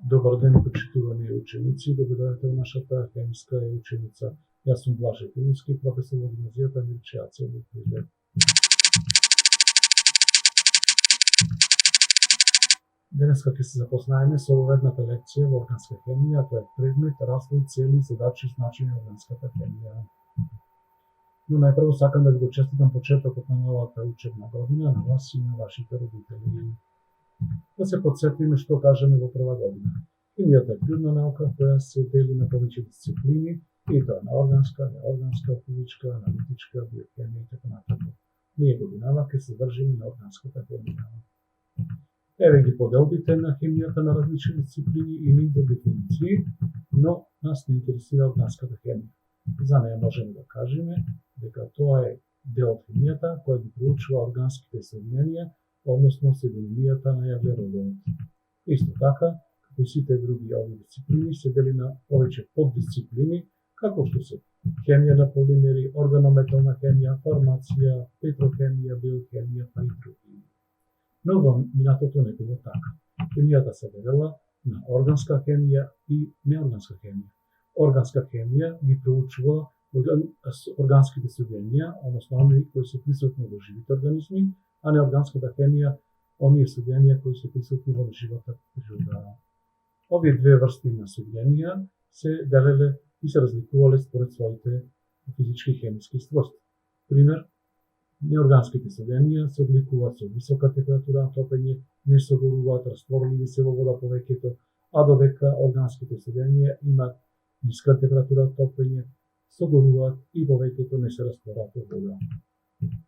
Добар ден, почитувани ученици, добредојдете во нашата хемиска ученица. Јас сум Блаже Пилиски, професор во гимназијата Мирче Ацев во Прилеп. Денеска ќе се запознаеме со оведната лекција во органска хемија, тоа е предмет, развој, цели, задачи и значење на органската хемија. Но најпрво сакам да ви го честитам почетокот на новата учебна година на вас и на вашите родители. Да се подсетиме што кажеме во прва година. Хемијата е природна наука која се дели на повеќе дисциплини, и тоа на органска, неорганска, физичка, аналитичка, биохемија и така натаму. Ние годинава ќе се држиме на органската хемија. Еве ги поделбите на хемијата на различни дисциплини и нивните дефиниции, но нас не интересира органската хемија. За неја можеме да кажеме дека тоа е дел од хемијата која ги проучува органските соединенија, односно соединенијата на јаглеродот. Исто така, како и сите други овие дисциплини, се дели на повеќе поддисциплини, како што се хемија на полимери, органометална хемија, фармација, петрохемија, биохемија, па и други. Но во минатото не било така. Хемијата се делела на органска хемија и неорганска хемија. Органска хемија ги проучува органските соединенија, односно оние кои се присутни во живите организми, а неорганската хемија оние соединенија кои се присутни во живата природа. Овие две врсти на соединенија се делеле и се разликувале според своите физички и хемиски својства. Пример, неорганските соединенија се одликуваат со висока температура на топење, не согоруваат, растворливи се во вода повеќето, а додека органските соединенија имаат ниска температура на топење, согоруваат и повеќето не се растворуваат во вода.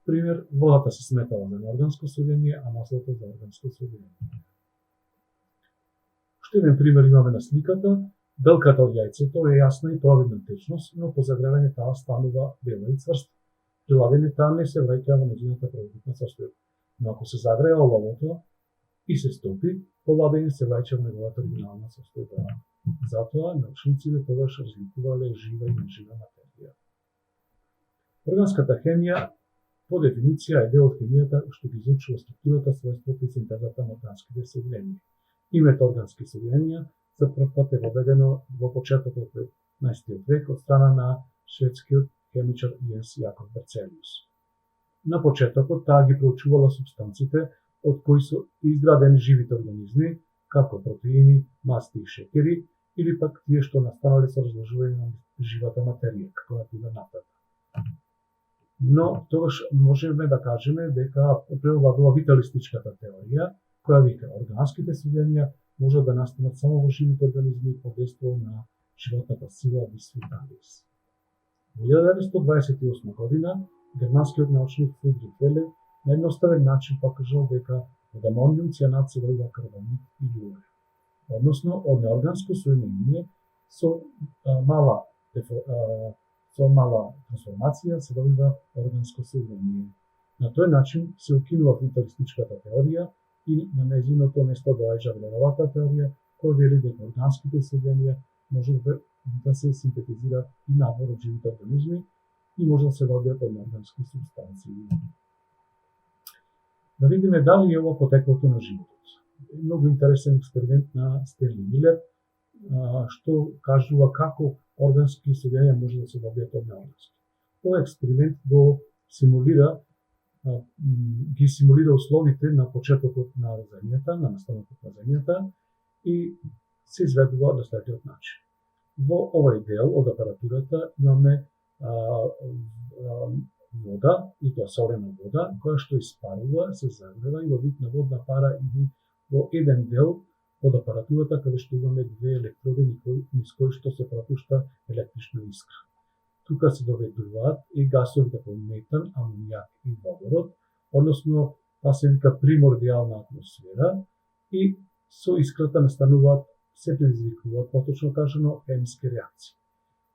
Пример, водата се сметала за неорганско соединение, а маслото за органско соединение. Уште еден пример имаме на сликата. Белката од јајцето е јасна и провидна течност, но по загревање таа станува бела и цврста. При ладење таа не се враќа во нејзината prvобитна состојба. Но ако се загрее оловото и се стопи, по ладење се враќа во неговата оригинална состојба. Затоа научниците тогаш разликувале жива и нежива материја. Органската хемија по дефиниција е дел од хемијата што ги изучува структурата, својствата и синтезата на органските соединенија. Името органски соединенија за прв пат е воведено во почетокот од 19 век од страна на шведскиот хемичар Јенс Јакоб Берцелиус. На почетокот таа ги проучувала супстанците од кои се изградени живите организми, како протеини, масти и шекери, или пак тие што настанале со разложување на живата материја, како например нафтата. Но тогаш можеме да кажеме дека превладува виталистичката теорија, која вика органските соединенија може да настанат само во живите организми под дејство на животната сила vis vitalis. Во 1928 година германскиот научник Фридрих Велер на едноставен начин покажал дека од амониум цијанат се добива карбонит и уре. Односно, од неорганско соединение со мала трансформација се добива органско соединение. На тој начин се укинува виталистичката теорија и на нејзиното место доаѓа Велеровата теорија, која вели дека органските соединенија може да се синтетизираат и надвор од живите организми и може да се добијат од неоргански супстанции. Да видиме дали е ова потеклото на животот. Многу интересен експеримент на Стенли Милер, што кажува како органски соединенија може да се добијат од неоргански. Овој експеримент ги симулира условите на почетокот на земјата, на настанокот на земјата и се изведува на следниот начин. Во овој дел од апаратурата имаме вода, и тоа солена вода, која што испарува, се загрева и во вид на водна пара иди во еден дел од апаратурата каде што имаме две електроди низ кои што се пропушта електрична искра. Тука се доведуваат и гасови како метан, амонијак и водород, односно таа се вика примордијална атмосфера и со искрата настануваат, се предизвикуваат, поточно кажано, хемиски реакции.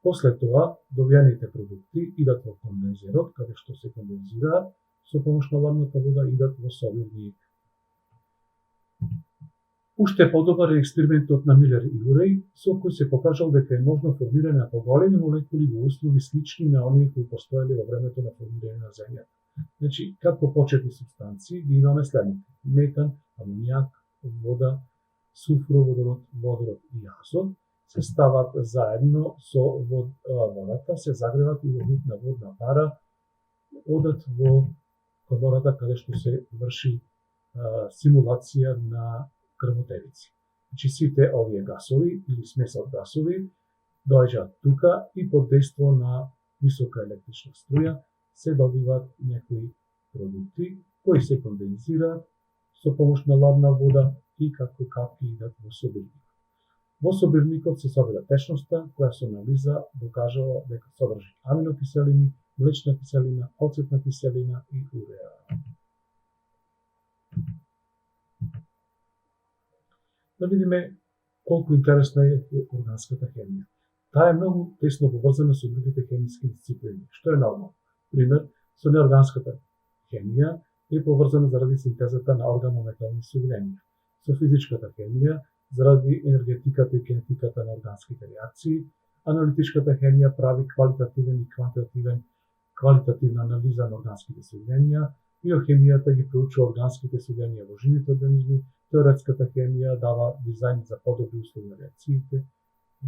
После тоа, добијаните продукти идат во кондензерот, каде што се кондензираат, со помош на ладната вода идат во солидни. Уште подобар е експериментот на Милер и Урей, со кој се покажал дека е можно формирање на поголеми молекули во услови слични на оние кои постоеле во времето на формирање на земјата. Значи, како почетни субстанции ги имаме следните: метан, амонијак, вода, суфуров водород и азот се стават заедно со водата, се загреват и во вид на водна пара, одат во комората каде што се врши симулација на крвотевици. Значи сите овие гасови или смеса од гасови доаѓаат тука и под дејство на висока електрична струја се добиваат некои продукти кои се кондензираат со помош на ладна вода и како капки идат во собирникот. Во собирникот се собира течноста која со анализа докажала дека содржи аминокиселини, млечна киселина, оцетна киселина и уреа. Да видиме колку интересна е органската хемија. Таа е многу тесно поврзана со другите хемиски дисциплини, што е нормално. Пример, со неорганската хемија е поврзана заради синтезата на органометални соединенија. Со физичката хемија заради енергетиката и кинетиката на органските реакции, аналитичката хемија прави квалитативен и квалитативна анализа на органските соединенија, биохемијата ги проучува органските соединенија во живите организми, теоретската хемија дава дизајн за подобри услови на реакциите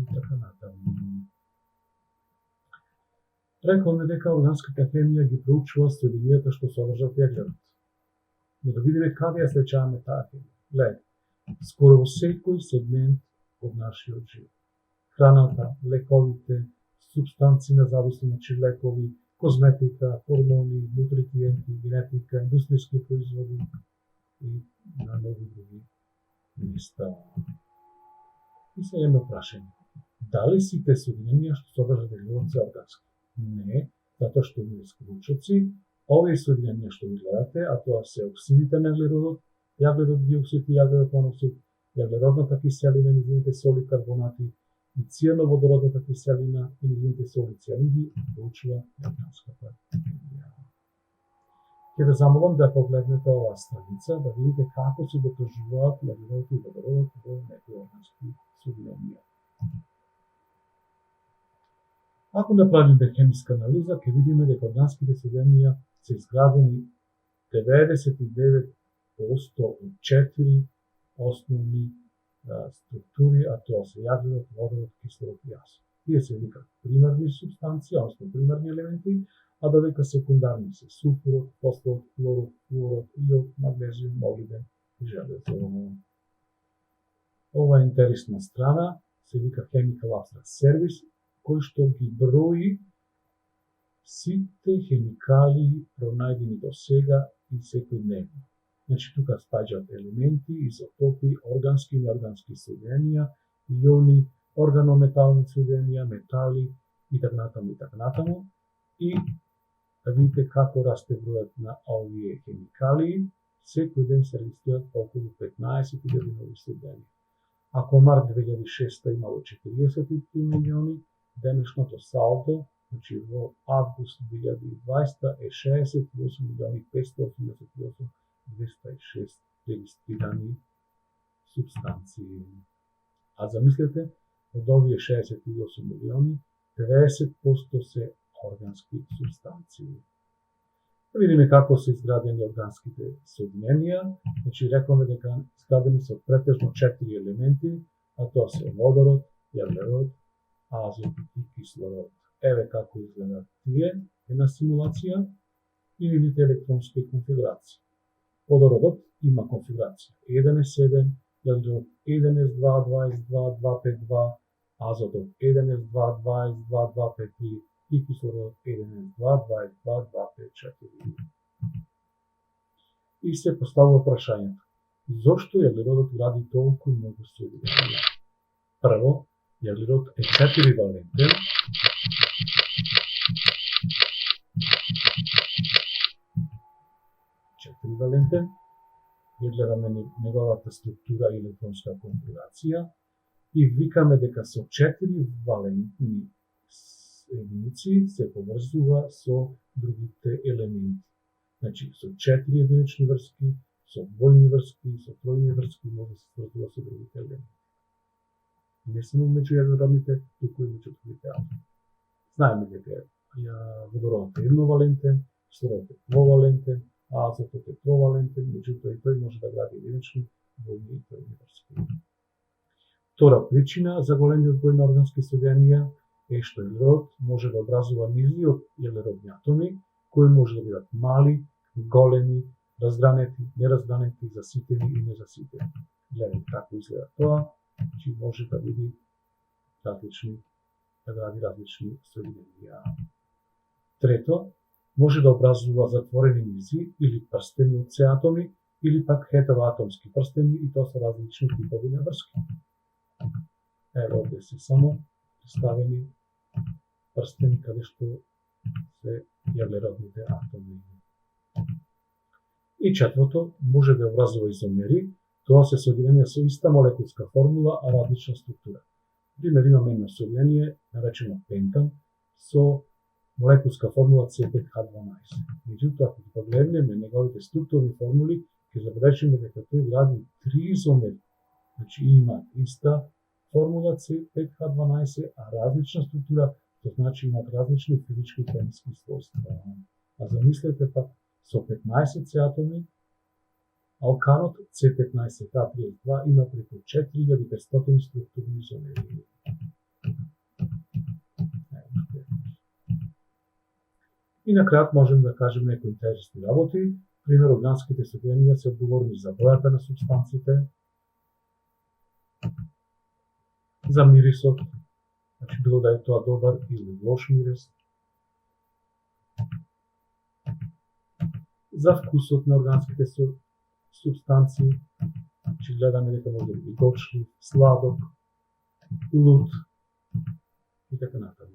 и така натаму. Рековме дека органската хемија ги проучува соединенијата што содржат јаглерод. Но да видиме каде ја сречаваме таа хемија. Гледате, скоро во секој сегмент од нашиот живот. Храната, лековите, супстанци на зависно, значи лекови, козметика, хормони, нутритиенти, генетика, индустријски производи и на многу други места. И се едно прашање. Дали сите соединенија што содржат јаглерод се органски? Не, затоа што има исклучоци. Овие соединенија што ги гледате, а тоа се оксидите на јаглеродот, јаглерод диоксид и јаглерод моноксид, јаглеродната киселина, низините соли карбонати и цијановодородната киселина и низините соли цијаниди проучува органската хемија. Ќе ве замолам да погледнете оваа страница, да видите како се докажуваат јаглеродот и водородот во некои органски соединенија. Ако направиме хемиска анализа, ќе видиме дека органските соединенија се изградени 99% од 4 основни структури, а тоа се јаглерод, водород, кислород и азот. Тие се викаат примарни супстанции, односно примарни елементи, а додека секундарни се сулфурот, фосфорот, хлорот, флуорот, иод, магнезиум, молибден и железо. Ова интересна страна се вика Chemical Abstract Service, кој што ги брои сите хемикали пронајдени до сега и секојдневно. Значи, тука спаѓаат елементи, изотопи, органски и неоргански соединенија, иони, органометални соединенија, метали и така натаму и така натаму. И да видите како расте бројот на овие хемикали, секој ден се регистрираат околу 15.000 нови соединенија. Ако март 2006 имало 43 милиони, денешното салдо, значи во август 2020 е 68 милиони 588 206 регистрирани субстанции. А замислете, од овие 68 милиони, 90% се органски субстанции. Да видиме како се изградени органските соединенија. Значи, рекоме дека изградени се од претежно 4 елементи, а тоа се водород, јаглерод, азот и кислород. Еве како изгледаат тие, една симулација и видите електронски конфигурации. Водородот има конфигурација 1s7, јаглерод 1s2, 22, 252, азотот 1s2, 22, 253 и кислород 1s2, 22, 254. И се поставува прашањето: зошто јаглеродот гради толку многу соединенија? Прво, јаглерод е 4-валентен, ја гледаме неговата структура и електронска конфигурација и викаме дека со 4 валентни единици се поврзува со другите елементи. Значи, со 4 единични врски, со двојни врски, со тројни врски може да се сврзува со другите елементи. Не само меѓу јаглеродните, туку и меѓу другите атоми. Знаеме дека водородот е едновалентен, кислородот е двовалентен, а азотот е тровалентен, меѓутоа и тој може да гради единични, двојни и тројни врски. Втора причина за големиот број на органски соединенија е што елерод може да образува низи од елеродни атоми, кои може да бидат мали, големи, разгранети, неразгранети, заситени и незаситени. Гледајте како изгледа тоа, че може да види различни, да гради различни соединенија. Трето, може да образува затворени низи или прстени од се атоми, или пак хетероатомски прстени, и тоа се различни типови на врски. Ево овде се само представени прстени каде што се јаглеродните атоми. И четврто, може да образува изомери, тоа се соединенија со иста молекулска формула, а различна структура. Пример, имаме едно соединение, наречено пентан, со молекулска формула C5H12. Меѓутоа, ако ги погледнеме неговите структурни формули, ќе забележиме дека тој гради 3 изомери. Значи има иста формула C5H12, а различна структура, тоа значи имаат различни физички и хемиски својства. А замислете пак, со 15 се атоми, алканот C15H32 има преку 4500 структурни изомери. И на крај можем да кажем некои интересни работи. Пример, органските соединенија се одговорни за бојата на супстанците, за мирисот, значи било да е тоа добар или лош мирис, за вкусот на органските субстанции, значи гледаме дека може да биде горчлив, сладок, лут и така натаму.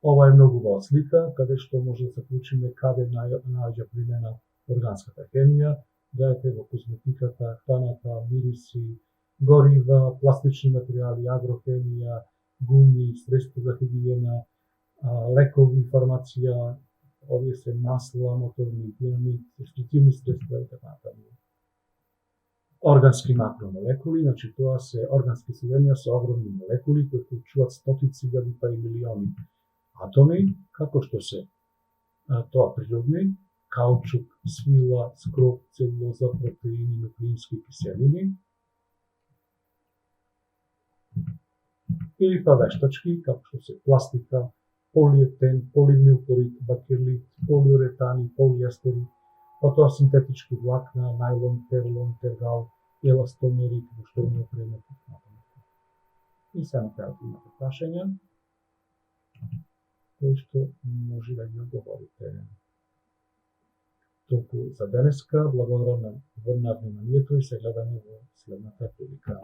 Ова е многу убава слика, каде што може да заклучиме каде наоѓа примена органската хемија, гледате во козметиката, храната, мириси, горива, пластични материјали, агрохемија, гуми, средства за хигиена, лекови, фармација, овие се масла, моторни, динамит, експлозивни средства и така натаму. Органски макромолекули, значи тоа се органски соединенија со огромни молекули кои вклучуваат стотици илјади па и милиони атоми, како што се тоа природни, каучук, свила, скроп, целулоза, протеини, нуклеински киселини, или па вештачки, како што се пластика, полиетен, поливнилклорид, бакелит, полиуретани, полиестери, потоа синтетички влакна, најлон, терлон, тергал, еластомери, во што не опремат. И се на крајот имате прашања, кои што може да ги одговорите. Толку за денеска, благодарам на вниманието и се гледаме во следната прилика.